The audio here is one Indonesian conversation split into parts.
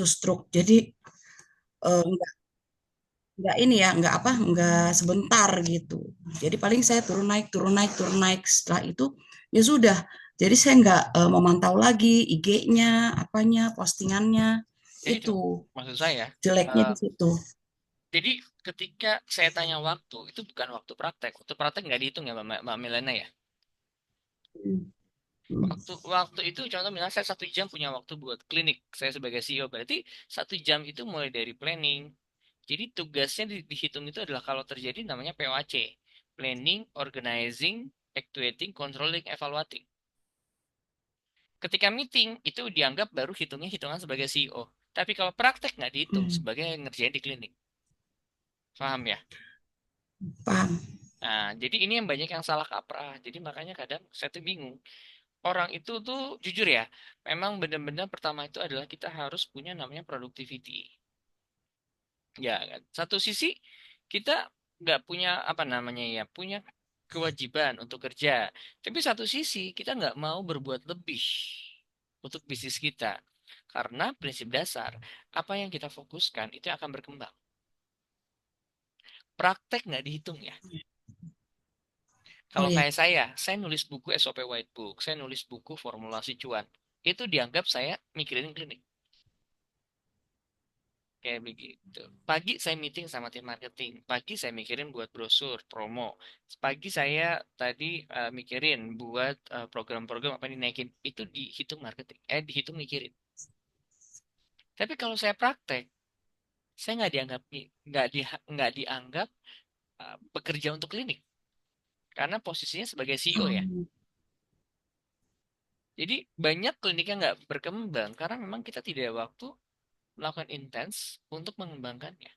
stroke. Jadi nggak ini ya, nggak apa, nggak sebentar gitu. Jadi paling saya turun naik, turun naik, turun naik. Setelah itu ya sudah. Jadi saya nggak memantau lagi IG-nya, apanya, postingannya. Ya itu Itu maksud saya. jeleknya Eh, di situ. jadi ketika saya tanya waktu, itu bukan waktu praktek. Waktu praktek nggak dihitung ya Mbak Milena ya. Hmm. Hmm. Waktu itu contoh misalnya saya 1 jam punya waktu buat klinik. Saya sebagai CEO berarti 1 jam itu mulai dari planning. Jadi tugasnya dihitung itu adalah kalau terjadi namanya POAC. Planning, Organizing, Actuating, Controlling, Evaluating. Ketika meeting itu dianggap baru hitungnya hitungan sebagai CEO. Tapi kalau praktek nggak dihitung Hmm. sebagai ngerjain di klinik. Paham ya? Paham. Nah, jadi ini yang banyak yang salah kaprah. Jadi makanya kadang saya tuh bingung. Orang itu tuh jujur ya, memang benar-benar pertama itu adalah kita harus punya namanya productivity. Ya kan? Satu sisi kita nggak punya apa namanya ya, punya kewajiban untuk kerja. Tapi satu sisi kita nggak mau berbuat lebih untuk bisnis kita. Karena prinsip dasar, apa yang kita fokuskan itu akan berkembang. Praktek nggak dihitung ya. Oh Kalau ya, kayak saya nulis buku SOP White Book, saya nulis buku formulasi cuan. Itu dianggap saya mikirin klinik. Kayak begitu. Pagi saya meeting sama tim marketing. Pagi saya mikirin buat brosur, promo. Pagi saya tadi mikirin buat program-program apa yang dinaikin. Itu dihitung marketing. Dihitung mikirin. Tapi kalau saya praktek, saya nggak dianggap bekerja untuk klinik. Karena posisinya sebagai CEO ya. oh, Jadi banyak klinik yang nggak berkembang karena memang kita tidak ada waktu melakukan intens untuk mengembangkannya.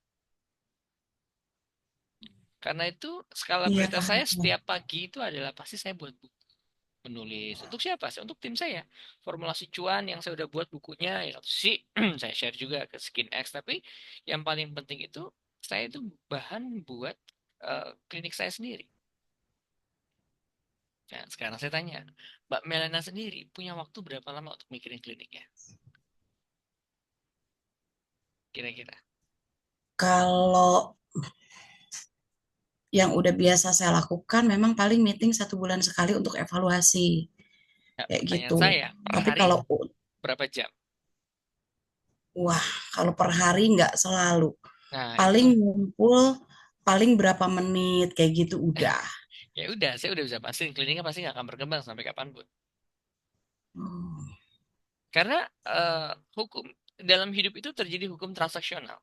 Karena itu skala iya prioritas paham. saya setiap pagi itu adalah pasti saya buat buku menulis. Untuk siapa sih? Untuk tim saya. Formulasi cuan yang saya udah buat bukunya ya satu sih saya share juga ke SkinX. Tapi yang paling penting itu saya itu bahan buat klinik saya sendiri. Nah, sekarang saya tanya, Mbak Melena sendiri punya waktu berapa lama untuk mikirin kliniknya? Kira-kira. Kalau yang udah biasa saya lakukan memang paling meeting 1 bulan sekali untuk evaluasi Nah, kayak pertanyaan gitu. saya, per Tapi hari kalau berapa jam? wah, kalau per hari nggak selalu. Nah, itu Paling ngumpul paling berapa menit kayak gitu udah. ya udah, saya udah bisa pastiin kliniknya pasti nggak akan berkembang sampai kapanpun. Hmm. Karena hukum dalam hidup itu terjadi hukum transaksional,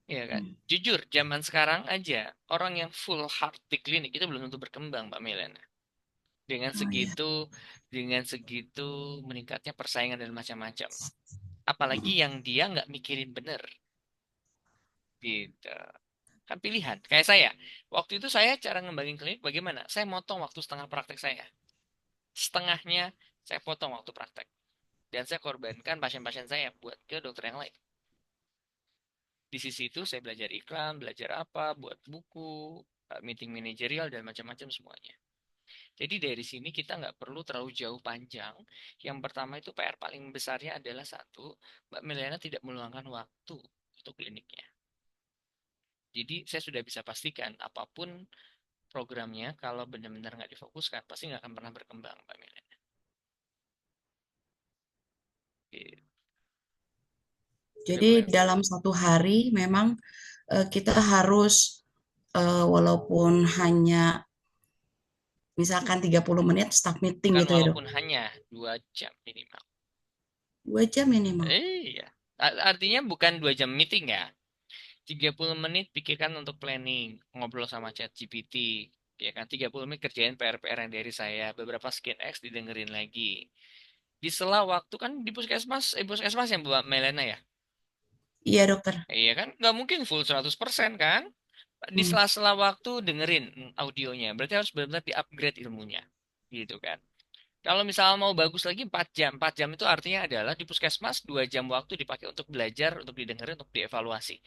ya kan? Jujur, zaman sekarang aja orang yang full heart di klinik itu belum tentu berkembang, Mbak Milena. Dengan Oh ya. segitu, dengan segitu meningkatnya persaingan dan macam-macam. Apalagi yang dia nggak mikirin bener, gitu. Kan pilihan. Kayak saya, waktu itu saya cara ngembangin klinik bagaimana? Saya motong waktu setengah praktek saya. Setengahnya saya potong waktu praktek. Dan saya korbankan pasien-pasien saya buat ke dokter yang lain. Di sisi itu saya belajar iklan, belajar apa, buat buku, meeting manajerial, dan macam-macam semuanya. Jadi dari sini kita nggak perlu terlalu jauh panjang. Yang pertama itu PR paling besarnya adalah satu, Mbak Meliana tidak meluangkan waktu untuk kliniknya. Jadi saya sudah bisa pastikan apapun programnya kalau benar-benar nggak difokuskan pasti nggak akan pernah berkembang, Mbak Meliana. Gitu. Itu Jadi kalau yang dalam satu hari memang kita harus walaupun hanya misalkan 30 menit staff meeting bukan gitu ya dok. walaupun hanya 2 jam minimal. 2 jam minimal. Iya. Artinya bukan 2 jam meeting ya. 30 menit pikirkan untuk planning, ngobrol sama ChatGPT. Ya kan, 30 menit kerjain PR-PR yang dari saya. Beberapa skin X didengerin lagi. Di sela waktu kan di puskesmas yang Mbak Melena ya. Iya dokter. Iya kan, nggak mungkin full 100% kan. Di Hmm. sela-sela waktu dengerin audionya. Berarti harus benar-benar di-upgrade ilmunya. Gitu kan. Kalau misalnya mau bagus lagi 4 jam. 4 jam itu artinya adalah di puskesmas 2 jam waktu dipakai untuk belajar, untuk didengerin, untuk dievaluasi.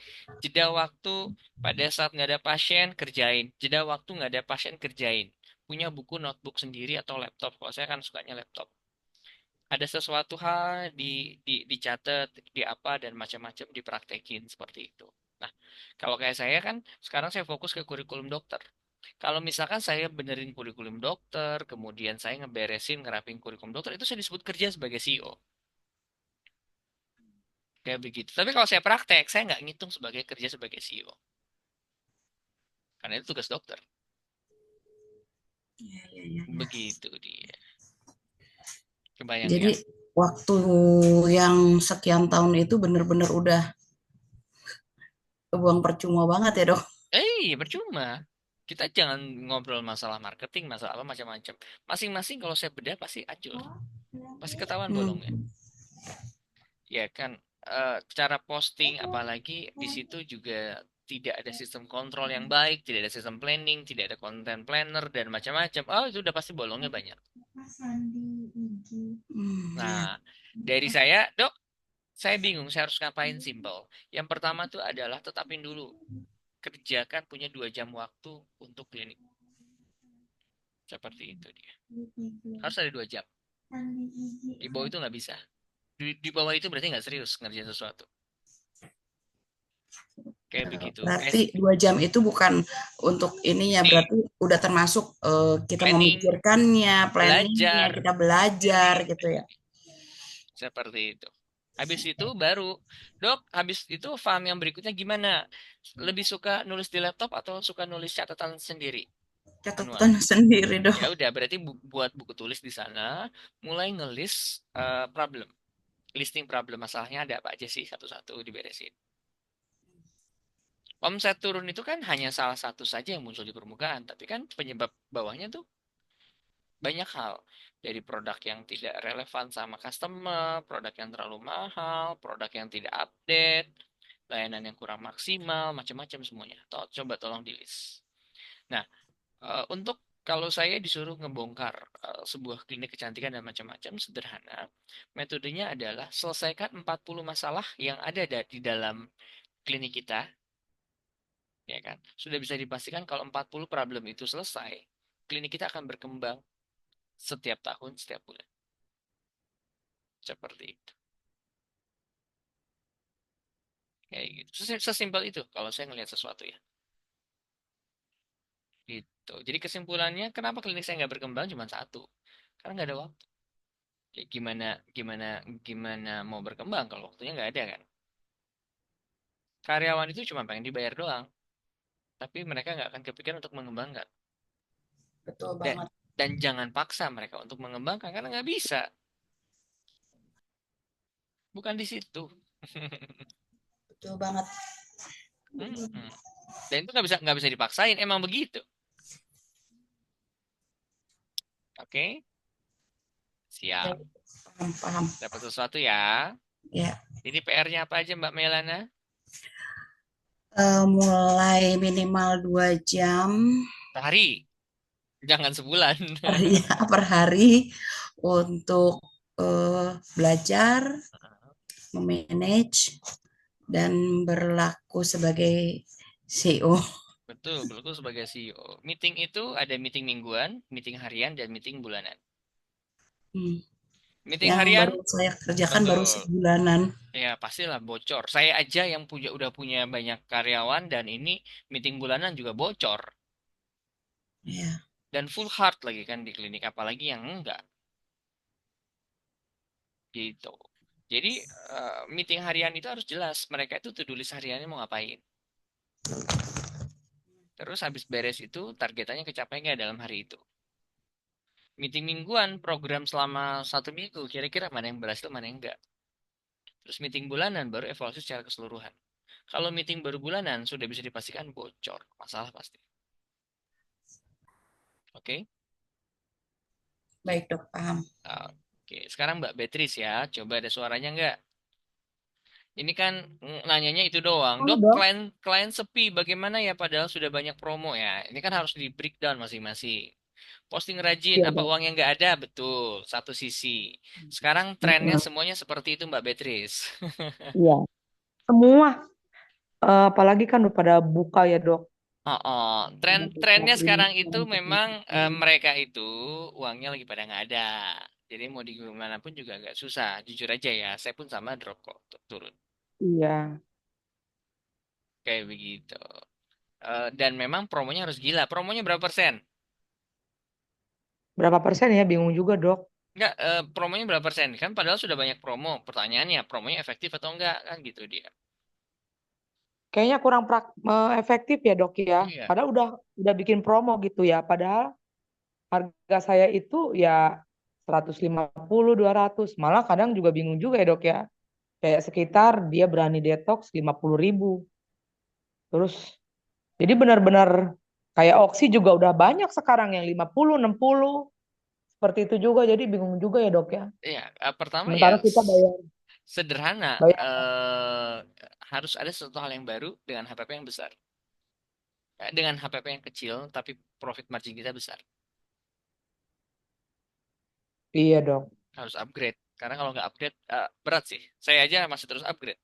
Jeda waktu pada saat nggak ada pasien, kerjain. Jeda waktu nggak ada pasien, kerjain. Punya buku notebook sendiri atau laptop. Kalau saya kan sukanya laptop. Ada sesuatu hal dicatat, di apa dan macam-macam dipraktekin seperti itu. Nah, kalau kayak saya kan sekarang saya fokus ke kurikulum dokter. Kalau misalkan saya benerin kurikulum dokter, kemudian saya ngeberesin ngerapin kurikulum dokter, itu saya disebut kerja sebagai CEO. Kayak begitu. Tapi kalau saya praktek, saya nggak ngitung sebagai kerja sebagai CEO. Karena itu tugas dokter. Iya, iya, iya, iya. Begitu dia. Kebayang Jadi ya? waktu yang sekian tahun itu bener-bener udah kebuang percuma banget ya dok. Percuma. Kita jangan ngobrol masalah marketing, masalah apa macam-macam. Masing-masing kalau saya bedah pasti acur. Pasti ketahuan bolongnya. Hmm, Ya kan, cara posting apalagi di situ juga tidak ada sistem kontrol yang baik, tidak ada sistem planning, tidak ada content planner dan macam-macam. Oh, itu udah pasti bolongnya banyak. iya. Nah, dari saya, Dok, saya bingung saya harus ngapain simple. Yang pertama tuh adalah tetapin dulu, kerjakan punya 2 jam waktu untuk klinik. Seperti itu dia. Harus ada 2 jam. Di bawah itu nggak bisa. Di bawah itu berarti nggak serius ngerjain sesuatu. Kayak begitu. Berarti Kayak 2 jam itu bukan untuk ininya, berarti udah termasuk kita planning, memikirkannya, planningnya, belajar. kita belajar gitu ya. Seperti itu. Habis itu baru, Dok, habis itu faham yang berikutnya gimana? Lebih suka nulis di laptop atau suka nulis catatan sendiri, manual? Catatan sendiri dok. Ya udah, berarti buat buku tulis di sana, mulai ngelis problem, listing problem masalahnya ada apa aja sih satu-satu diberesin. Omset turun itu kan hanya salah satu saja yang muncul di permukaan, tapi kan penyebab bawahnya tuh banyak hal. Dari produk yang tidak relevan sama customer, produk yang terlalu mahal, produk yang tidak update, layanan yang kurang maksimal, macam-macam semuanya. Coba tolong di list. Nah, untuk kalau saya disuruh ngebongkar sebuah klinik kecantikan dan macam-macam, sederhana. Metodenya adalah selesaikan 40 masalah yang ada di dalam klinik kita, ya kan? Sudah bisa dipastikan kalau 40 problem itu selesai, klinik kita akan berkembang setiap tahun, setiap bulan. Seperti itu. Kayak gitu. Sesimpel itu kalau saya ngelihat sesuatu ya. Gitu. Jadi kesimpulannya, kenapa klinik saya nggak berkembang cuma satu? Karena nggak ada waktu. Ya, gimana, gimana, gimana mau berkembang kalau waktunya nggak ada kan? Karyawan itu cuma pengen dibayar doang, tapi mereka nggak akan kepikiran untuk mengembangkan. Betul Dan, banget, dan jangan paksa mereka untuk mengembangkan karena nggak bisa. Bukan di situ. betul banget. Mm-mm. Dan itu nggak bisa dipaksain. Emang begitu. Oke, siap. Baik, paham, paham. Dapat sesuatu ya. Ya, Ini PR-nya apa aja Mbak Melana? mulai minimal 2 jam Sehari, jangan sebulan. per, ya, per hari untuk belajar, memanage, dan berlaku sebagai CEO. Betul, berlaku sebagai CEO. Meeting itu ada meeting mingguan, meeting harian, dan meeting bulanan. Hmm. Meeting Yang harian, baru saya kerjakan baru betul. sebulanan. Ya, pastilah bocor. Saya aja yang udah punya banyak karyawan dan ini meeting bulanan juga bocor. Ya, Dan full hard lagi kan di klinik, apalagi yang enggak. Gitu. Jadi, meeting harian itu harus jelas. Mereka itu to-do list hariannya mau ngapain. Terus habis beres itu, targetannya kecapai nggak dalam hari itu. Meeting mingguan, program selama 1 minggu, kira-kira mana yang berhasil, mana yang enggak. Terus meeting bulanan, baru evaluasi secara keseluruhan. Kalau meeting baru bulanan, sudah bisa dipastikan bocor. Masalah pasti. Oke? baik dok, paham. Oke, sekarang Mbak Beatrice ya. Coba ada suaranya nggak? Ini kan nanyanya itu doang. Oh Dok, dok, klien sepi, bagaimana ya padahal sudah banyak promo ya? Ini kan harus di breakdown masing-masing. Posting rajin, iya apa dok. uangnya nggak ada? Betul, satu sisi. Sekarang trennya Betul. semuanya seperti itu Mbak Beatrice. Iya, semua, apalagi kan udah pada buka ya dok. Oh, oh. Ada Trennya klinik sekarang itu yang memang kecantikan. mereka itu uangnya lagi pada nggak ada. Jadi mau di gimana pun juga agak susah. Jujur aja ya, saya pun sama drop kok turun Iya. kayak begitu. Dan memang promonya harus gila. Promonya berapa persen? Berapa persen ya? Bingung juga, Dok. Enggak, promonya berapa persen? Kan padahal sudah banyak promo. Pertanyaannya, promonya efektif atau enggak? Kan gitu dia. Kayaknya kurang efektif ya, Dok ya. Iya. Padahal udah bikin promo gitu ya. Padahal harga saya itu ya 150, 200. Malah kadang juga bingung juga ya, Dok ya. Kayak sekitar dia berani detox 50.000. Terus jadi benar-benar kayak Oxy juga udah banyak sekarang yang 50, 60. Seperti itu juga. Jadi bingung juga ya, Dok ya. Iya, pertama ya Sementara kita bayar sederhana. bayar Harus ada sesuatu hal yang baru dengan HPP yang besar. Dengan HPP yang kecil, tapi profit margin kita besar. iya, Dok. Harus upgrade. Karena kalau nggak upgrade, berat sih. Saya aja masih terus upgrade.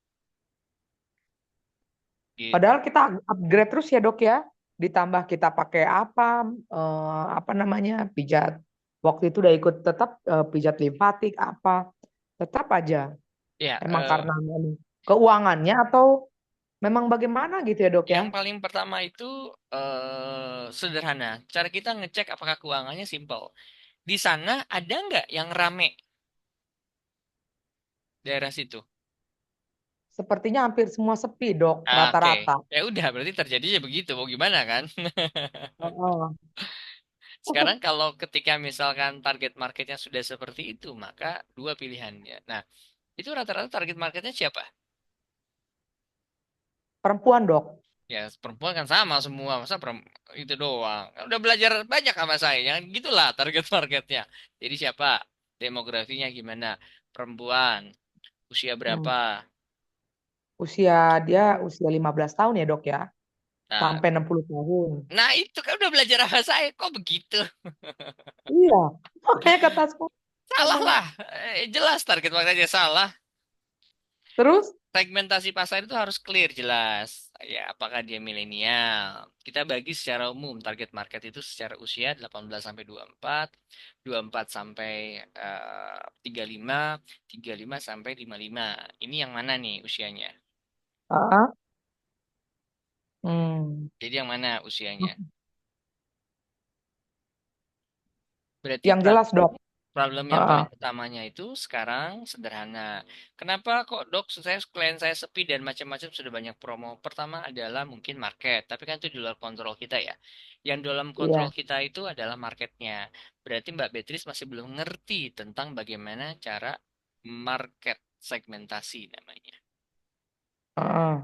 Gitu. Padahal kita upgrade terus ya, Dok ya. Ditambah kita pakai apa namanya, pijat. Waktu itu udah ikut tetap pijat limfatik apa. Tetap aja. Ya, Emang karena keuangannya atau memang bagaimana gitu ya, Dok ya. yang paling pertama itu sederhana. Cara kita ngecek apakah keuangannya simple. Di sana ada nggak yang rame daerah situ? Sepertinya hampir semua sepi, Dok, Oke, rata-rata. ya udah berarti terjadinya begitu. Mau gimana kan? Heeh. Sekarang kalau ketika misalkan target marketnya sudah seperti itu, maka dua pilihannya. Nah, itu rata-rata target marketnya siapa? Perempuan, Dok. Ya, perempuan kan sama semua. Masa itu doang. Kan udah belajar banyak sama saya. Jangan gitulah target marketnya. Jadi siapa? Demografinya gimana? Perempuan. Usia Hmm. berapa? Dia usia 15 tahun ya, Dok ya. Nah, Sampai 60 tahun. nah itu kan udah belajar sama saya. Kok begitu? Iya. Makanya kata Salah memang. lah. Jelas target marketnya salah. Terus, Segmentasi pasar itu harus clear jelas. Ya, apakah dia milenial? Kita bagi secara umum target market itu secara usia 18 sampai 24, 24 sampai 35, 35 sampai 55. Ini yang mana nih usianya? ah, hmm. Jadi yang mana usianya? Berarti Yang jelas, Dok. problem yang Ah, paling utamanya itu sekarang sederhana. Kenapa kok dok saya klien saya sepi dan macam-macam sudah banyak promo? Pertama adalah mungkin market, tapi kan itu di luar kontrol kita ya. Yang dalam kontrol iya. kita itu adalah marketnya. Berarti Mbak Beatrice masih belum ngerti tentang bagaimana cara market segmentasi namanya. Ah,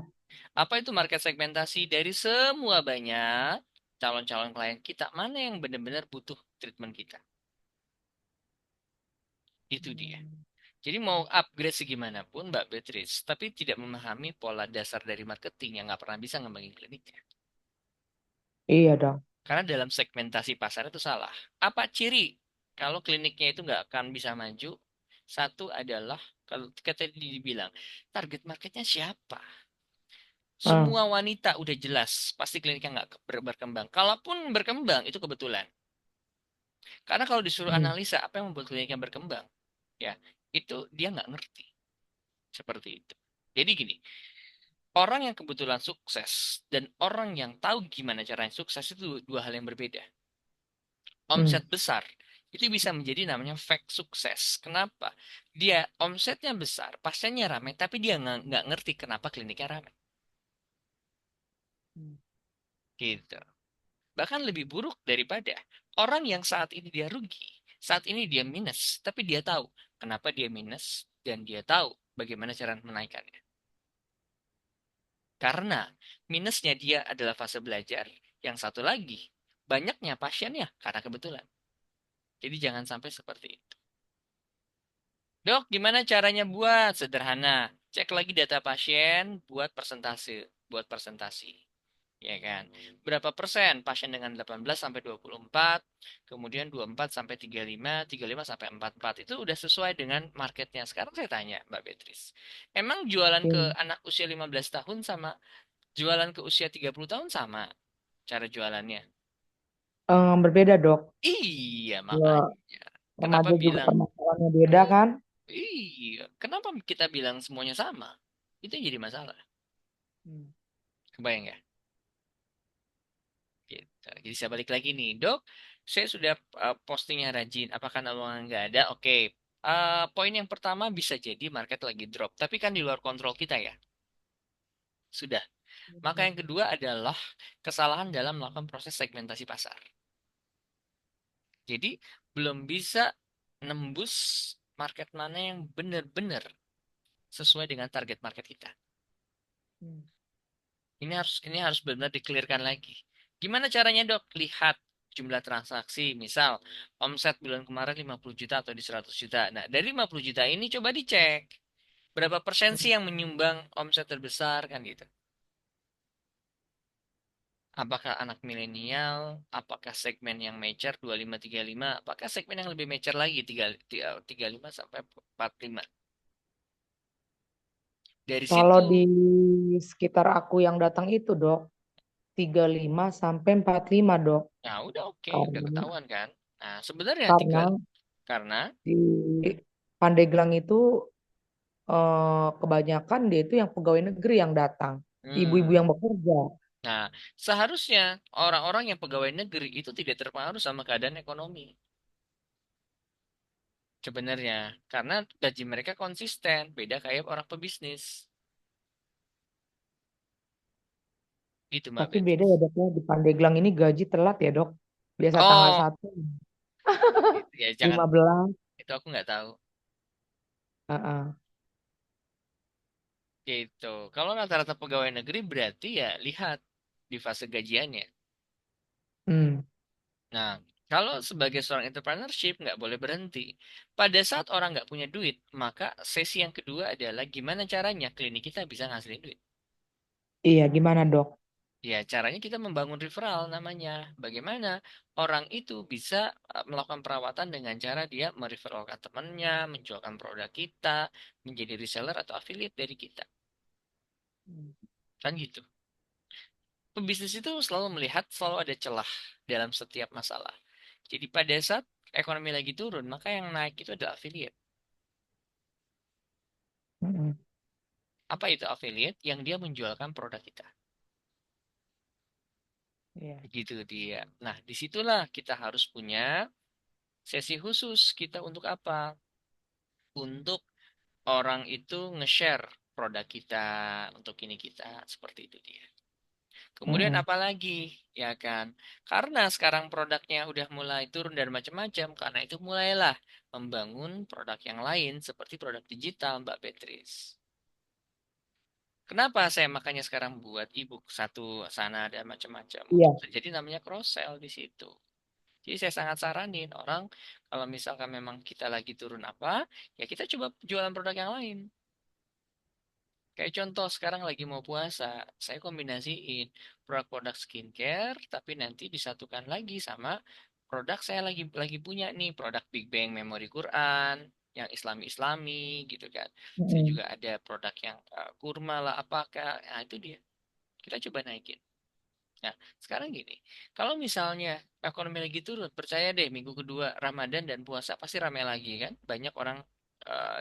Apa itu market segmentasi? Dari semua banyak calon-calon klien kita, mana yang benar-benar butuh treatment kita? Itu dia. Jadi mau upgrade segimanapun Mbak Beatrice, tapi tidak memahami pola dasar dari marketing yang nggak pernah bisa ngembangin kliniknya. iya, Dok. Karena dalam segmentasi pasar itu salah. Apa ciri kalau kliniknya itu nggak akan bisa maju? Satu adalah kalau kata dibilang target marketnya siapa? Ah, Semua wanita udah jelas, pasti kliniknya nggak berkembang. Kalaupun berkembang itu kebetulan. Karena kalau disuruh hmm, analisa apa yang membuat kliniknya berkembang, ya itu dia nggak ngerti seperti itu. Jadi gini, orang yang kebetulan sukses dan orang yang tahu gimana caranya sukses itu dua hal yang berbeda. hmm, Omset besar itu bisa menjadi namanya fake sukses. Kenapa? Dia omsetnya besar, pasiennya ramai, tapi dia nggak ngerti kenapa kliniknya ramai. hmm, Gitu. Bahkan lebih buruk daripada orang yang saat ini dia rugi, saat ini dia minus, tapi dia tahu kenapa dia minus dan dia tahu bagaimana cara menaikkannya. Karena minusnya dia adalah fase belajar. Yang satu lagi, banyaknya pasiennya karena kebetulan. Jadi jangan sampai seperti itu. Dok, gimana caranya buat? Sederhana. Cek lagi data pasien, buat persentase, buat presentasi. Ya kan? Berapa persen pasien dengan 18 sampai 24, kemudian 24 sampai 35, 35 sampai 44. Itu udah sesuai dengan marketnya. Sekarang saya tanya, Mbak Beatrice. Emang jualan ke iya. anak usia 15 tahun sama jualan ke usia 30 tahun sama cara jualannya? Berbeda, Dok. Iya, Ya, makanya. Kenapa remaja juga bilang permasalahan Peruntukannya beda kan? Iya, kenapa kita bilang semuanya sama? Itu yang jadi masalah. Hmm. Kebayang ya? Gitu. Jadi saya balik lagi nih, dok. Saya sudah postingnya rajin. Apakah uang nggak ada? Oke. Poin yang pertama bisa jadi market lagi drop, tapi kan di luar kontrol kita ya. Sudah. Maka yang kedua adalah kesalahan dalam melakukan proses segmentasi pasar. Jadi belum bisa nembus market mana yang benar-benar sesuai dengan target market kita. Hmm. Ini harus benar-benar dikelirkan lagi. Gimana caranya, Dok? Lihat jumlah transaksi, misal omset bulan kemarin 50 juta atau di 100 juta. Nah, dari 50 juta ini coba dicek berapa persen sih yang menyumbang omset terbesar kan gitu. Apakah anak milenial, apakah segmen yang mature 25-35, apakah segmen yang lebih mature lagi 35 sampai 45. Dari Kalau situ, di sekitar aku yang datang itu, Dok, 35 sampai 45, Dok. nah udah oke, udah Karena ketahuan kan. Nah, sebenarnya tiga karena karena di Pandeglang itu kebanyakan dia itu yang pegawai negeri yang datang, ibu-ibu yang hmm, bekerja. nah, seharusnya orang-orang yang pegawai negeri itu tidak terpengaruh sama keadaan ekonomi. Sebenarnya, karena gaji mereka konsisten, beda kayak orang pebisnis. Itu Mbak Tapi beda Beatrice. ya, Dok, ya. Di Pandeglang ini gaji telat ya, Dok. Biasa tanggal Oh, 1, gitu ya jangan 15. itu aku nggak tahu. Heeh. Gitu. Kalau rata-rata pegawai negeri berarti ya lihat di fase gajiannya. Hmm. Nah, kalau sebagai seorang entrepreneurship nggak boleh berhenti. Pada saat orang nggak punya duit, maka sesi yang kedua adalah gimana caranya klinik kita bisa ngasilin duit. Iya, gimana, Dok? Ya, caranya kita membangun referral namanya. Bagaimana orang itu bisa melakukan perawatan dengan cara dia mereferalkan temannya, menjualkan produk kita, menjadi reseller atau affiliate dari kita. Hmm. Kan gitu. Pebisnis itu selalu melihat selalu ada celah dalam setiap masalah. Jadi pada saat ekonomi lagi turun, maka yang naik itu adalah affiliate. Mm-mm. Apa itu affiliate? Yang dia menjualkan produk kita. Iya. Begitu dia. Nah, disitulah kita harus punya sesi khusus kita untuk apa? Untuk orang itu nge-share produk kita untuk ini kita. Seperti itu dia. Kemudian Mm-mm. apa lagi? Ya kan? Karena sekarang produknya udah mulai turun dan macam-macam, karena itu mulailah membangun produk yang lain seperti produk digital, Mbak Beatrice. Kenapa saya makanya sekarang buat ebook satu sana dan macam-macam untuk Iya. terjadi namanya cross sell di situ. Jadi saya sangat saranin orang kalau misalkan memang kita lagi turun apa, ya kita coba jualan produk yang lain. Kayak contoh sekarang lagi mau puasa, saya kombinasiin produk-produk skincare, tapi nanti disatukan lagi sama produk saya lagi punya nih produk Big Bang Memory Quran, yang Islami-Islami gitu kan. Saya Mm-mm. juga ada produk yang kurma lah apakah, nah itu dia. Kita coba naikin. Nah, sekarang gini, kalau misalnya ekonomi lagi turun, percaya deh minggu kedua Ramadan dan puasa pasti ramai lagi kan, banyak orang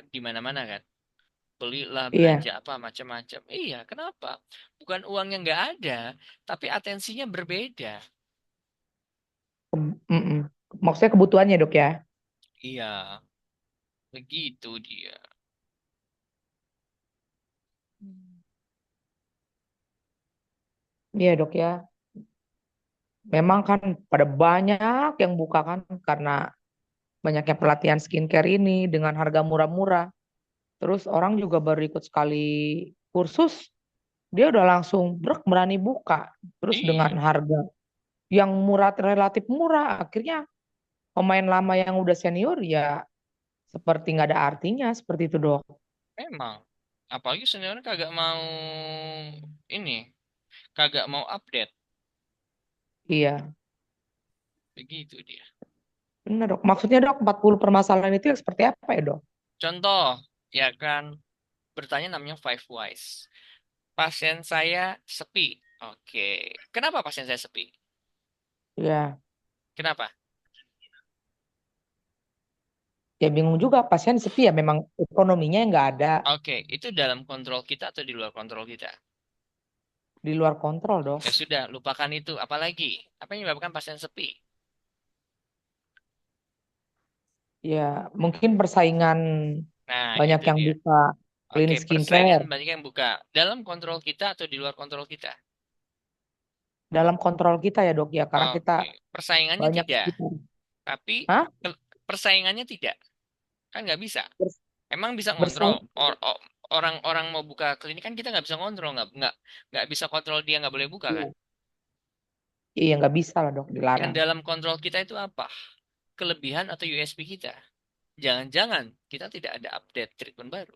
di mana-mana kan belilah Iya. belanja apa macam-macam. Iya, kenapa? Bukan uang yang nggak ada, tapi atensinya berbeda. Mm-mm. Maksudnya kebutuhannya, Dok, ya? Iya, begitu dia. Hmm. Iya, Dok, ya. Memang kan pada banyak yang buka kan karena banyaknya pelatihan skincare ini dengan harga murah-murah. Terus orang juga baru ikut sekali kursus, dia udah langsung brek berani buka. Terus dengan Iya, harga yang murah, relatif murah, akhirnya pemain lama yang udah senior ya seperti nggak ada artinya, seperti itu, Dok. memang. Apalagi seniornya kagak mau ini, kagak mau update. Iya, Begitu dia. benar, Dok. Maksudnya, Dok, 40 permasalahan itu yang seperti apa ya, Dok? Contoh, ya kan, bertanya namanya Five Whys. Pasien saya sepi. Oke. Kenapa pasien saya sepi? Ya, Kenapa? Ya bingung juga, pasien sepi ya, memang ekonominya nggak ada, Oke, itu dalam kontrol kita atau di luar kontrol kita? di luar kontrol dong. Ya sudah, lupakan itu. Apalagi, apa yang menyebabkan pasien sepi? Ya mungkin persaingan, Nah, banyak itu yang dia. buka Oke, klinik persaingan skincare banyak yang buka. Dalam kontrol kita atau di luar kontrol kita? dalam kontrol kita ya dok ya, karena kita Oke, persaingannya banyak tidak. kita. Tapi Hah? persaingannya tidak. Kan nggak bisa. Bers- Emang bisa ngontrol. Bersaing? Orang-orang mau buka klinik kan kita nggak bisa ngontrol. Nggak bisa kontrol dia nggak boleh buka kan? Iya, iya nggak bisa lah dok, Yang dilarang. dalam kontrol kita itu apa? Kelebihan atau USP kita? Jangan-jangan kita tidak ada update treatment baru.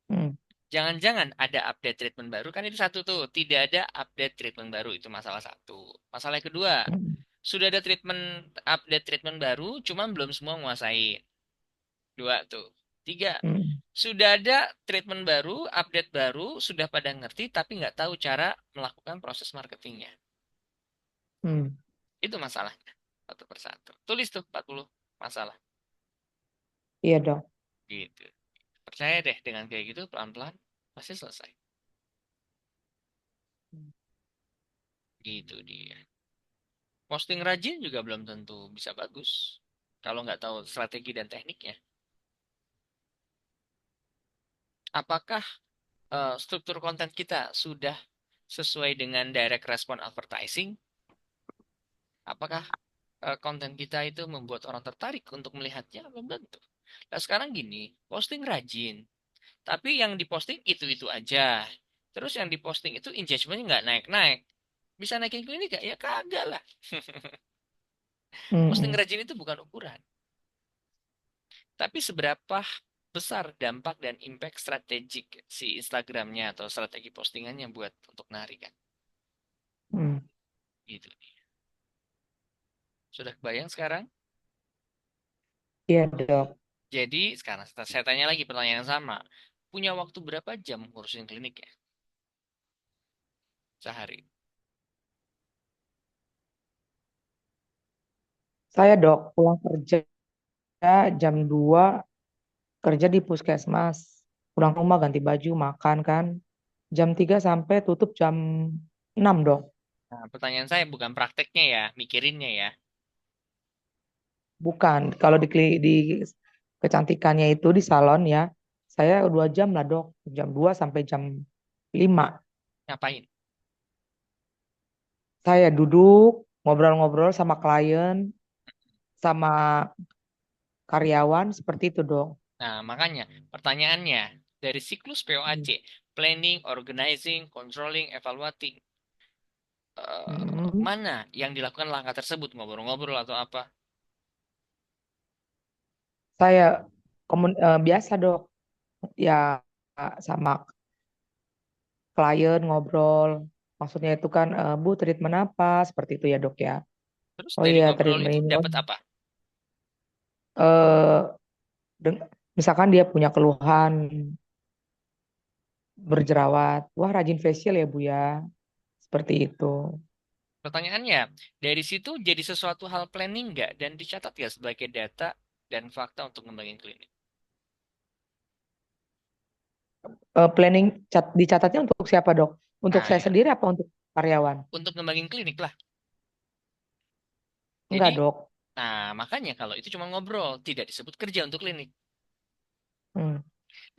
Hmm. Jangan-jangan ada update treatment baru. Kan itu satu tuh. Tidak ada update treatment baru. Itu masalah satu. Masalah yang kedua. Hmm. Sudah ada update treatment baru. Cuman belum semua menguasai. Dua tuh. Tiga. Hmm. Sudah ada treatment baru, update baru. Sudah pada ngerti. Tapi nggak tahu cara melakukan proses marketingnya. Hmm. Itu masalahnya. Satu persatu. Tulis tuh 40 masalah. Iya dok. Gitu. Percaya deh dengan kayak gitu pelan-pelan pasti selesai. Gitu dia. Posting rajin juga belum tentu bisa bagus. Kalau nggak tahu strategi dan tekniknya. Apakah struktur konten kita sudah sesuai dengan direct response advertising? Apakah konten kita itu membuat orang tertarik untuk melihatnya? Belum tentu. Nah sekarang gini, posting rajin. Tapi yang diposting itu-itu aja. Terus yang diposting itu engagementnya nggak naik-naik. Bisa naikin klinik gak? Ya kagak lah. Hmm. Posting Hmm. rajin itu bukan ukuran. Tapi seberapa besar dampak dan impact strategik si Instagramnya atau strategi postingannya buat untuk narik kan? Hmm. Gitu. Sudah kebayang sekarang? Iya dok. Jadi sekarang saya tanya lagi pertanyaan yang sama. Punya waktu berapa jam ngurusin klinik ya? Sehari. Saya dok pulang kerja jam 2, kerja di puskesmas. Pulang rumah ganti baju, makan kan. Jam 3 sampai tutup jam 6 dok. Nah, pertanyaan saya bukan prakteknya ya, mikirinnya ya. Bukan, kalau di kecantikannya itu di salon ya, saya 2 jam lah dok. Jam 2 sampai jam 5. Ngapain? Saya duduk, ngobrol-ngobrol sama klien, sama karyawan, seperti itu dok. Nah, makanya pertanyaannya dari siklus Hmm. POAC, planning, organizing, controlling, evaluating, Hmm. mana yang dilakukan langkah tersebut, ngobrol-ngobrol atau apa? Saya biasa dok, ya sama klien ngobrol. Maksudnya itu kan, Bu treatment apa? Seperti itu ya dok ya. Terus Oh dari iya ngobrol treatment itu ini. Oh, dapat apa? eh, misalkan dia punya keluhan berjerawat. Wah rajin facial ya Bu ya. Seperti itu. Pertanyaannya, dari situ jadi sesuatu hal planning nggak dan dicatat nggak sebagai data dan fakta untuk ngembangin klinik? Planning dicatatnya untuk siapa dok? Untuk Nah, saya ya, sendiri apa untuk karyawan? untuk ngembangin klinik lah. Jadi, Enggak dok. nah makanya kalau itu cuma ngobrol, tidak disebut kerja untuk klinik. Hmm.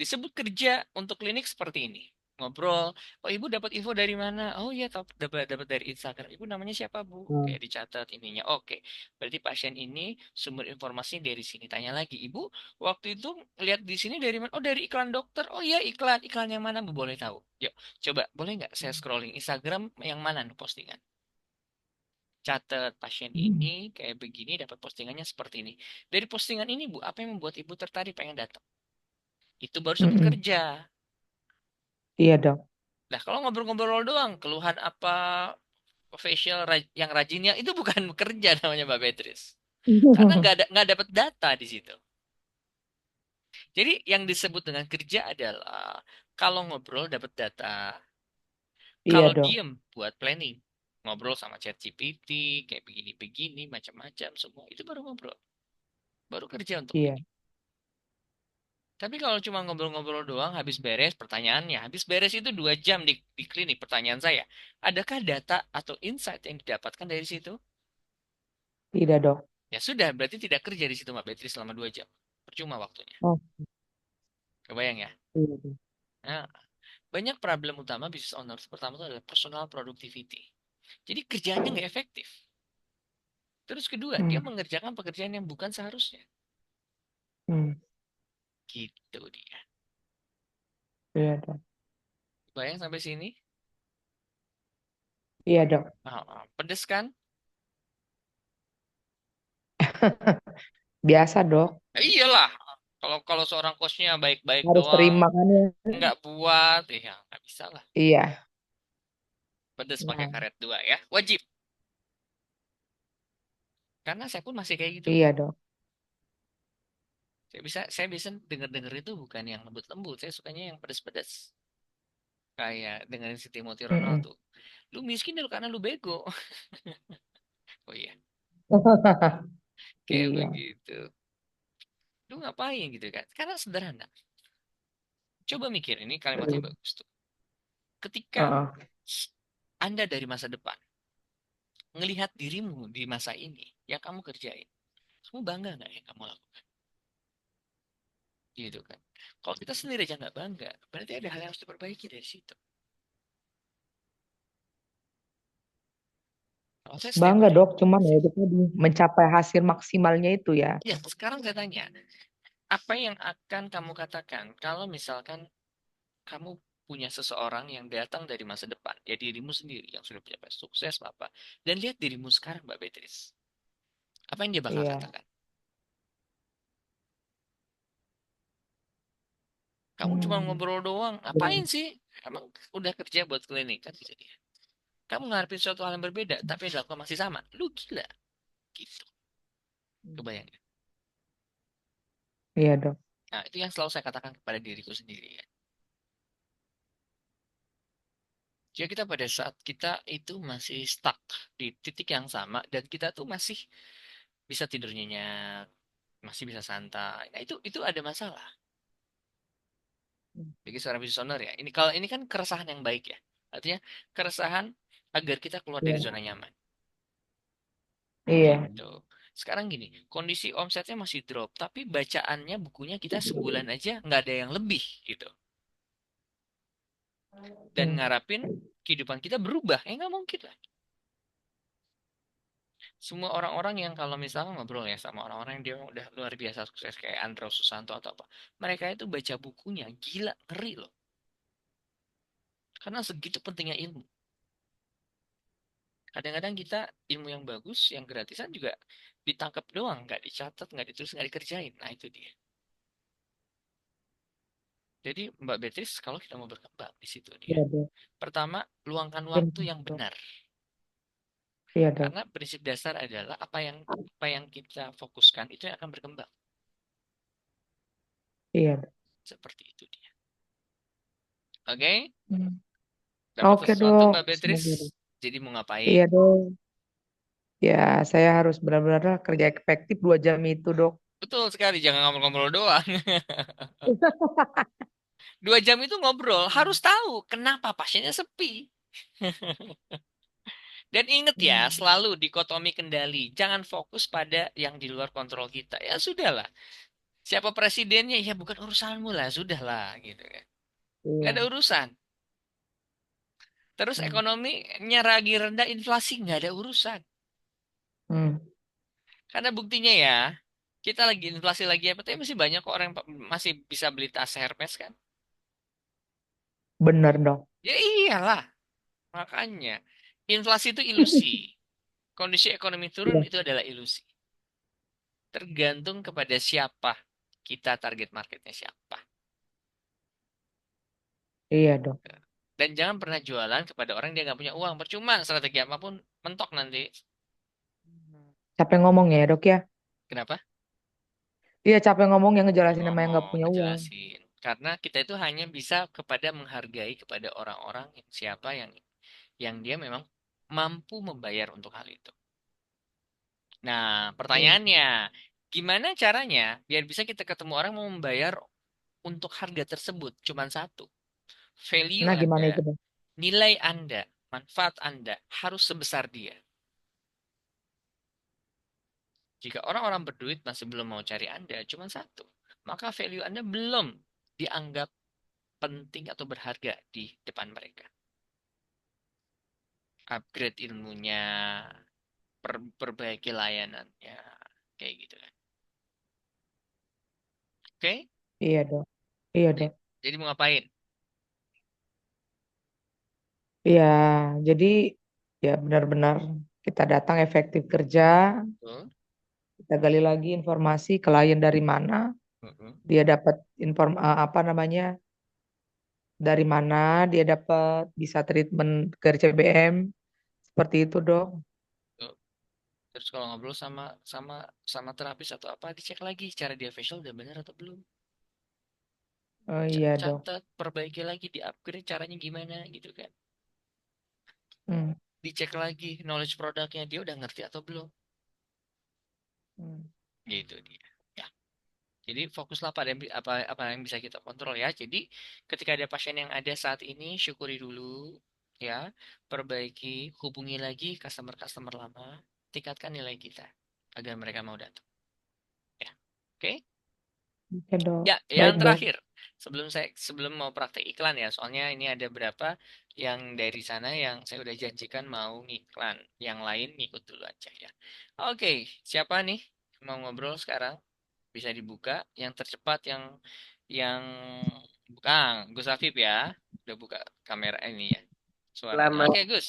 Disebut kerja untuk klinik seperti ini. Ngobrol, oh ibu dapat info dari mana? Oh iya, dapat dapat dari Instagram. Ibu namanya siapa bu? Hmm. Kayak dicatat ininya. Oke, berarti pasien ini sumber informasinya dari sini. Tanya lagi, ibu waktu itu lihat di sini dari mana? Oh dari iklan dokter. Oh iya iklan, iklan yang mana bu? Boleh tahu? Yuk, coba boleh nggak saya scrolling Instagram yang mana nih postingan? Catat pasien Hmm. ini kayak begini, dapat postingannya seperti ini. Dari postingan ini bu, apa yang membuat ibu tertarik pengen datang? Itu baru Hmm. sebut Hmm. kerja. Iya dok. Nah, kalau ngobrol-ngobrol doang, keluhan apa yang rajinnya itu bukan kerja namanya Mbak Beatrice. Karena nggak dapat data di situ. Jadi yang disebut dengan kerja adalah kalau ngobrol dapat data, Iya kalau dok. diem buat planning. Ngobrol sama ChatGPT, kayak begini-begini, macam-macam semua. Itu baru ngobrol. baru kerja untuk Iya. ini. Tapi kalau cuma ngobrol-ngobrol doang, habis beres pertanyaannya, habis beres itu 2 jam di klinik. Pertanyaan saya, adakah data atau insight yang didapatkan dari situ? Tidak, Dok. Ya sudah, berarti tidak kerja di situ Mbak Beatrice selama 2 jam. Percuma waktunya. Oh, Kebayang ya? iya, Dok. Nah, banyak problem utama business owners. Pertama itu adalah personal productivity. Jadi kerjaannya nggak efektif. Terus kedua, dia Hmm. mengerjakan pekerjaan yang bukan seharusnya. Hmm. Gitu dia. Iya, Dok. Bayang sampai sini? Iya, Dok. Pedes kan? Biasa, Dok. Iyalah. Kalau kalau seorang coachnya baik-baik Harus doang, terima kan ya. nggak buat, ya nggak bisa lah. Iya. Pedes pakai Nah, karet 2 ya, wajib. Karena saya pun masih kayak gitu. iya, Dok. Saya bisa denger-denger itu bukan yang lembut-lembut. Saya sukanya yang pedes-pedes. Kayak dengerin si Timothy Mm-mm. Ronaldo. Lu miskin dulu karena lu bego. Oh iya, kayak Iya. begitu. Lu ngapain gitu kan? Karena sederhana. Coba mikir, ini kalimatnya Iya. bagus tuh. Ketika Heeh. Anda dari masa depan ngelihat dirimu di masa ini yang kamu kerjain, kamu bangga nggak yang kamu lakukan? Gitu kan? Kalau kita sendiri aja nggak bangga, berarti ada hal yang harus diperbaiki dari situ. Kalau saya setiap Bangga, hari, Dok. Cuman ya itu tadi mencapai hasil maksimalnya itu ya. ya sekarang saya tanya, apa yang akan kamu katakan kalau misalkan kamu punya seseorang yang datang dari masa depan, ya dirimu sendiri yang sudah punya sukses apa, dan lihat dirimu sekarang, Mbak Beatrice, apa yang dia bakal Iya. katakan? Kamu cuma Hmm. ngobrol doang, ngapain Iya. sih? Emang udah kerja buat klinik kan bisa dia. Kamu ngarepin suatu hal yang berbeda, tapi yang dilakukan masih sama. Lu gila, gitu. Kebayang ya? Iya, Dok. Nah, itu yang selalu saya katakan kepada diriku sendiri ya. Jadi kita pada saat kita itu masih stuck di titik yang sama dan kita tuh masih bisa tidur nyenyak, masih bisa santai. Nah, itu ada masalah. Bagi seorang business owner ya. Ini kalau ini kan keresahan yang baik ya. Artinya keresahan agar kita keluar dari zona Iya. nyaman. Iya. Gitu. Sekarang gini, kondisi omsetnya masih drop, tapi bacaannya bukunya kita sebulan aja nggak ada yang lebih gitu. Dan Hmm. ngarapin kehidupan kita berubah, nggak mungkin lah. Semua orang-orang yang kalau misalnya ngobrol ya sama orang-orang yang dia udah luar biasa sukses kayak Andro Susanto atau apa, mereka itu baca bukunya gila ngeri loh. Karena segitu pentingnya ilmu. Kadang-kadang kita ilmu yang bagus, yang gratisan juga ditangkap doang, nggak dicatat, nggak ditulis, nggak dikerjain. Nah itu dia. Jadi Mbak Beatrice, kalau kita mau berkembang di situ dia. Iya, Dok. Pertama, luangkan Iya, waktu yang Dok. benar. Iya, Dok. Karena prinsip dasar adalah apa yang kita fokuskan itu yang akan berkembang. Iya, Dok. Seperti itu dia. Oke? Hmm. Dapat Oke, sesuatu Dok. Mbak Semoga, Beatrice? Dok. Jadi mau ngapain? Iya, Dok. Ya, saya harus benar-benar kerja efektif 2 jam itu, Dok. Betul sekali, jangan ngobrol-ngobrol doang. 2 jam itu ngobrol, harus tahu kenapa pasiennya sepi. Dan ingat ya, Hmm. selalu dikotomi kendali. Jangan fokus pada yang di luar kontrol kita. Ya sudahlah. Siapa presidennya? Ya bukan urusanmu lah. Sudahlah gitu kan. Nggak ada Iya. urusan. Terus Hmm. ekonominya lagi rendah, inflasi nggak ada urusan. Hmm. Karena buktinya ya, kita lagi inflasi lagi apa? Tapi masih banyak kok orang yang masih bisa beli tas Hermes kan. Bener, Dok. Ya iyalah. Makanya. Inflasi itu ilusi. Kondisi ekonomi turun Iya. itu adalah ilusi. Tergantung kepada siapa kita target marketnya siapa. Iya, Dok. Dan jangan pernah jualan kepada orang dia nggak punya uang. Percuma strategi apapun mentok nanti. Capek ngomong ya, Dok ya? Kenapa? Iya, capek ngomong yang Capek ngejelasin sama yang nggak ngomong, punya uang. ngejelasin. Karena kita itu hanya bisa kepada menghargai kepada orang-orang siapa yang dia memang mampu membayar untuk hal itu. Nah, Iya. pertanyaannya, Gimana caranya biar bisa kita ketemu orang mau membayar untuk harga tersebut cuman satu. Value Nah, gimana Anda, itu, Dok? nilai Anda, manfaat Anda harus sebesar dia. Jika orang-orang berduit masih belum mau cari Anda cuma satu, maka value Anda belum dianggap penting atau berharga di depan mereka. Upgrade ilmunya, perbaiki layanannya, kayak gitu kan. Oke? Iya, Dok. Iya, Jadi, Dok. jadi mau ngapain? Iya, jadi ya benar-benar kita datang efektif kerja, Tuh. kita gali lagi informasi klien dari mana, Mm-mm. dia dapat apa namanya, dari mana dia dapat bisa treatment ke RCBM, seperti itu, Dok. Tuh. Terus kalau ngobrol sama sama sama terapis atau apa, dicek lagi cara dia facial udah bener atau belum. Oh iya, Dok. Catat, perbaiki lagi, di-upgrade caranya gimana gitu kan. Hmm. Dicek lagi knowledge produknya dia udah ngerti atau belum. Hmm. Gitu dia. Ya. Jadi fokuslah pada apa apa yang bisa kita kontrol ya. Jadi ketika ada pasien yang ada saat ini, syukuri dulu ya, perbaiki, hubungi lagi customer-customer lama, tingkatkan nilai kita agar mereka mau datang. Ya. Oke? Oke, Dok. Ya, Baik, yang Dok. terakhir, sebelum mau praktek iklan ya, soalnya ini ada berapa yang dari sana yang saya udah janjikan mau ngiklan, yang lain ngikut dulu aja ya. Oke, siapa nih mau ngobrol sekarang? Bisa dibuka, yang tercepat, yang bukan Gus Afif ya, udah buka kamera ini ya, suaranya. Selamat, Oke, Gus.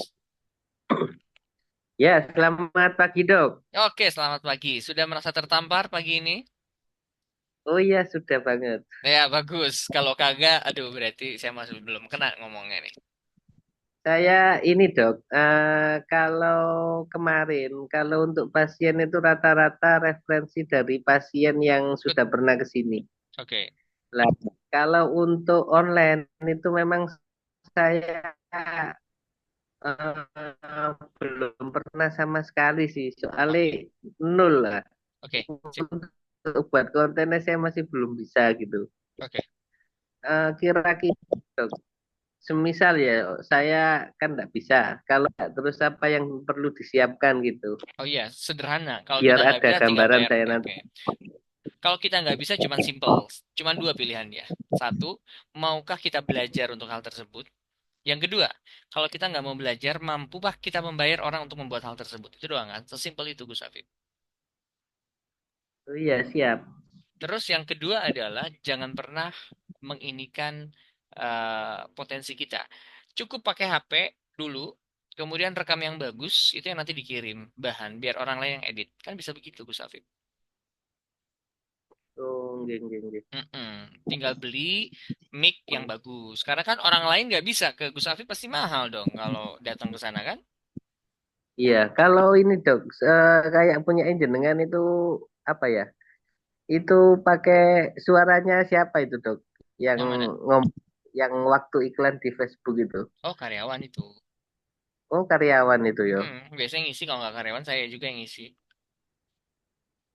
ya, selamat pagi, Dok. Oke, selamat pagi. Sudah merasa tertampar pagi ini? Oh iya, sudah banget. Ya, bagus. Kalau kagak, aduh berarti saya masih belum kena ngomongnya nih. Saya ini, Dok, kalau kemarin, kalau untuk pasien itu rata-rata referensi dari pasien yang sudah pernah ke sini. Oke. Lah, kalau untuk online itu memang saya belum pernah sama sekali sih, soalnya Oke, nol lah. oke, sip, Untuk buat kontennya saya masih belum bisa gitu. oke. Kira-kira semisal ya, saya kan nggak bisa. Kalau nggak, terus apa yang perlu disiapkan gitu, Oh iya, sederhana. Kalau kita biar nggak ada bisa, tinggal gambaran bayar saya nanti. PP. Kalau kita nggak bisa, cuman simple. Cuman dua pilihan ya. Satu, maukah kita belajar untuk hal tersebut? Yang kedua, kalau kita nggak mau belajar, mampukah kita membayar orang untuk membuat hal tersebut? Itu doang kan? Sesimpel itu, Gus Afif. Oh iya, siap. Terus yang kedua adalah jangan pernah menginikan potensi kita. Cukup pakai HP dulu, kemudian rekam yang bagus, itu yang nanti dikirim bahan, biar orang lain yang edit. Kan bisa begitu, Gus Afif. Oh, nggih, nggih, nggih. Mm-mm. Tinggal beli mic yang bagus. Karena kan orang lain nggak bisa ke Gus Afif pasti mahal dong kalau datang ke sana kan? Iya, kalau ini, Dok, kayak punya jenengan itu apa ya? Itu pakai suaranya siapa itu, Dok? Yang Yang mana? ngom yang waktu iklan di Facebook itu. Oh, karyawan itu. Oh, karyawan itu ya. Biasanya ngisi kalau nggak karyawan saya juga yang ngisi.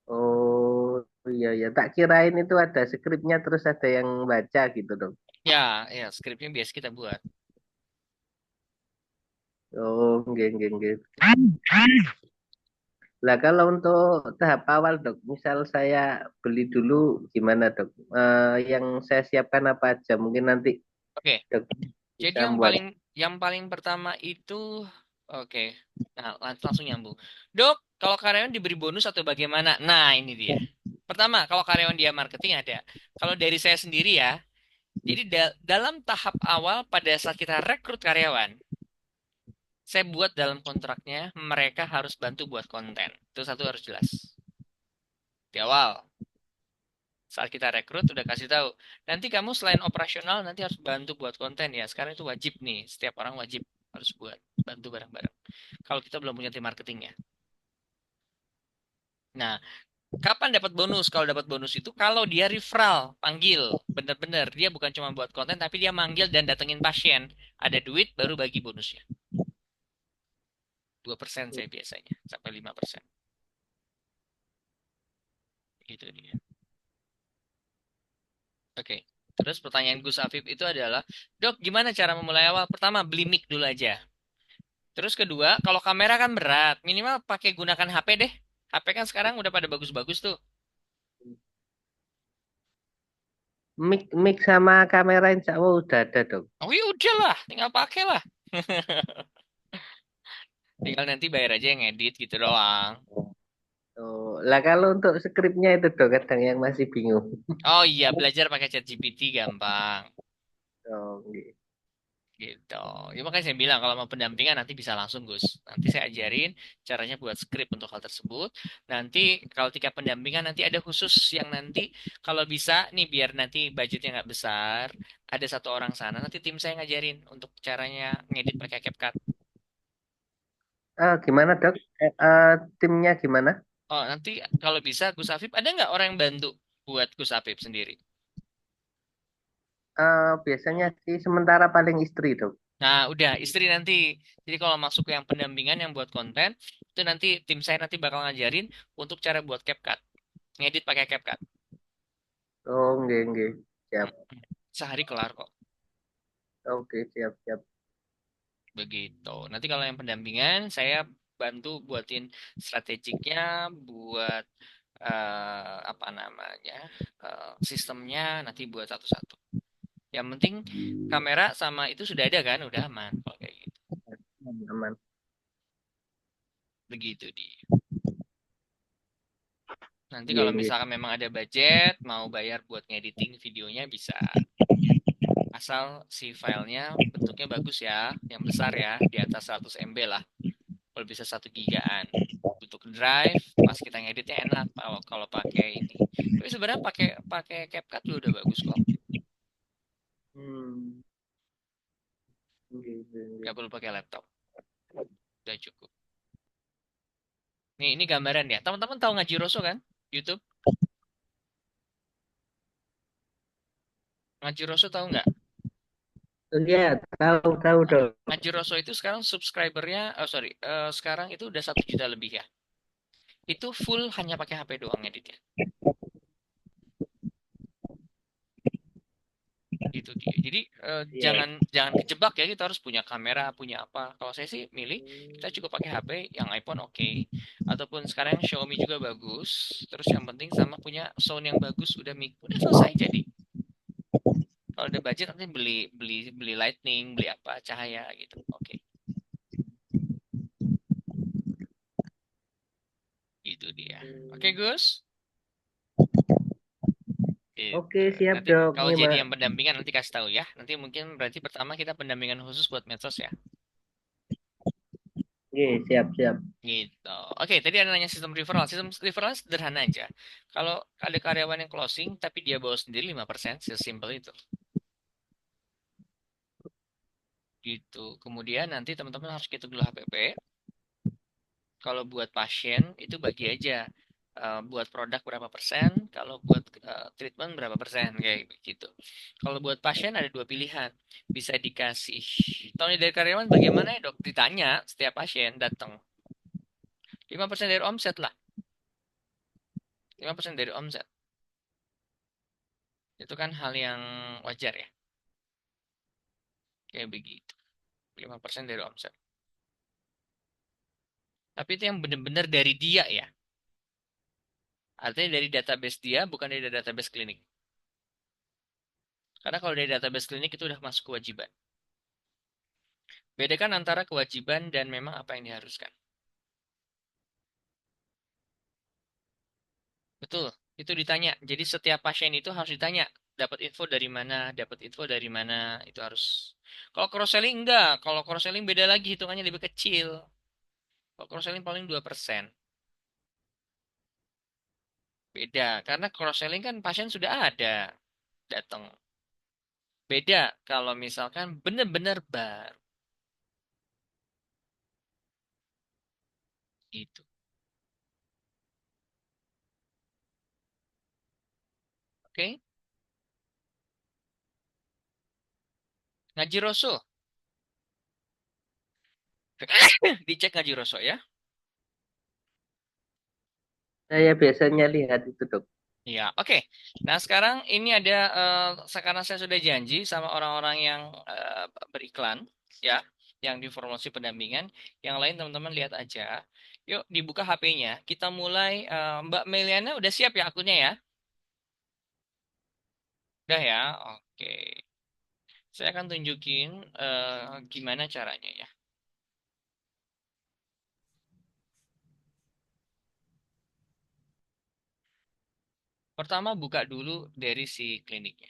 Oh, iya, iya. Tak kirain itu ada skripnya terus ada yang baca gitu, Dok. Ya, ya skripnya biasa kita buat. Oh, nggih, nggih, nggih. Lah kalau untuk tahap awal, Dok, misal saya beli dulu gimana, Dok? Yang saya siapkan apa aja? Mungkin nanti Oke, Dok jadi bisa yang buat. paling pertama itu oke. Nah, langsung nyambung. Dok, kalau karyawan diberi bonus atau bagaimana? Nah, ini dia. Pertama, kalau karyawan dia marketing ada. Kalau dari saya sendiri ya, jadi dalam tahap awal pada saat kita rekrut karyawan, saya buat dalam kontraknya mereka harus bantu buat konten. Itu satu harus jelas. Di awal, saat kita rekrut udah kasih tahu. Nanti kamu selain operasional nanti harus bantu buat konten ya. Sekarang itu wajib nih. Setiap orang wajib harus buat bantu bareng-bareng. Kalau kita belum punya tim marketingnya. Nah, kapan dapat bonus? Kalau dapat bonus itu kalau dia referral, panggil. Bener-bener dia bukan cuma buat konten tapi dia manggil dan datengin pasien. Ada duit baru bagi bonusnya. 2% saya biasanya sampai 5%. Gitu dia. Oke. Terus pertanyaan Gus Afif itu adalah, Dok, gimana cara memulai awal? Pertama, beli mic dulu aja. Terus kedua, kalau kamera kan berat, minimal pakai gunakan HP deh. HP kan sekarang udah pada bagus-bagus tuh. Mic sama kamera insya Allah udah ada dok. Oh ya udahlah, tinggal pakai lah. Tinggal nanti bayar aja yang edit gitu doang. Oh, lah kalau untuk skripnya itu dok kadang yang masih bingung. Oh iya, belajar pakai ChatGPT gampang. Oh, gitu. Gitu. Ya makanya saya bilang kalau mau pendampingan nanti bisa langsung Gus. Nanti saya ajarin caranya buat skrip untuk hal tersebut. Nanti kalau tingkat pendampingan nanti ada khusus yang nanti kalau bisa nih biar nanti budgetnya nggak besar, ada satu orang sana nanti tim saya ngajarin untuk caranya ngedit pakai CapCut. Gimana dok? Timnya gimana? Oh nanti kalau bisa Gus Afif ada nggak orang yang bantu buat Gus Afif sendiri? Biasanya sih sementara paling istri dok. Nah, udah istri nanti. Jadi kalau masuk ke yang pendampingan yang buat konten, itu nanti tim saya nanti bakal ngajarin untuk cara buat CapCut. Ngedit pakai CapCut. Oh, nggih, nggih. Siap. Mm-mm. Sehari kelar kok. Oke, siap, siap. Begitu. Nanti kalau yang pendampingan, saya bantu buatin strategiknya, buat apa namanya, sistemnya, nanti buat satu-satu. Yang penting kamera sama itu sudah ada kan, udah aman kalau kayak gitu. Aman. Begitu di. Nanti Nggih, kalau nggih. misalkan memang ada budget, mau bayar buat ngediting videonya bisa. Asal si filenya bentuknya bagus ya, yang besar ya, di atas 100 MB lah. Kalau bisa 1 gigaan. Untuk drive, pas kita ngeditnya enak kalau kalau pakai ini. Tapi sebenarnya pakai pakai CapCut juga udah bagus kok. Hmm. Nggih, nggih, nggih. Gak perlu pakai laptop, udah cukup. Nih, ini gambaran ya. Teman-teman tahu Ngaji Roso kan? YouTube. Ngaji Roso tahu nggak? Iya, tahu, tahu Nah, dok. Ngaji Roso itu sekarang subscribernya, oh sorry, sekarang itu udah 1 juta lebih ya. Itu full hanya pakai HP doang editnya. Itu dia. Jadi Iya. jangan jangan kejebak ya kita harus punya kamera, punya apa. Kalau saya sih milih kita cukup pakai HP yang iPhone oke. Ataupun sekarang Xiaomi juga bagus. Terus yang penting sama punya sound yang bagus udah mic. Udah selesai jadi. Kalau ada budget nanti beli beli beli lightning, beli apa cahaya gitu. Oke. Itu dia. Oke, Gus. Gitu. Oke, siap Nanti dok. kalau Ini jadi mah. yang pendampingan nanti kasih tahu ya. Nanti mungkin berarti pertama kita pendampingan khusus buat medsos ya. Oke, siap, siap. Gitu. Oke, tadi ada nanya sistem referral. Sistem referral sederhana aja. Kalau ada karyawan yang closing, tapi dia bawa sendiri 5%, sesimpel itu. Gitu. Kemudian nanti teman-teman harus hitung dulu HPP. Kalau buat pasien, itu bagi aja. Buat produk berapa persen, kalau buat treatment berapa persen, kayak begitu. Kalau buat pasien ada dua pilihan. Bisa dikasih. Tahu dari karyawan bagaimana ya dok? Ditanya setiap pasien datang. 5% dari omset lah. 5% dari omset. Itu kan hal yang wajar ya. Kayak begitu. 5% dari omset. Tapi itu yang benar-benar dari dia ya. Artinya dari database dia, bukan dari database klinik. Karena kalau dari database klinik itu udah masuk kewajiban. Bedakan antara kewajiban dan memang apa yang diharuskan. Betul, itu ditanya. Jadi setiap pasien itu harus ditanya. Dapat info dari mana, dapat info dari mana, itu harus. Kalau cross-selling enggak. Kalau cross-selling beda lagi, hitungannya lebih kecil. Kalau cross-selling paling 2%. Beda, karena cross-selling kan pasien sudah ada datang. Beda kalau misalkan benar-benar baru. Gitu. Oke? Ngaji Roso. Dicek Ngaji Roso ya. Saya biasanya lihat itu dok. Ya, oke. Nah, sekarang ini ada karena saya sudah janji sama orang-orang yang beriklan, ya, yang di promosi pendampingan. Yang lain teman-teman lihat aja. Yuk, dibuka HP-nya. Kita mulai. Mbak Meliana udah siap ya akunnya ya? Udah ya, oke. Saya akan tunjukin gimana caranya ya. Pertama buka dulu dari si kliniknya.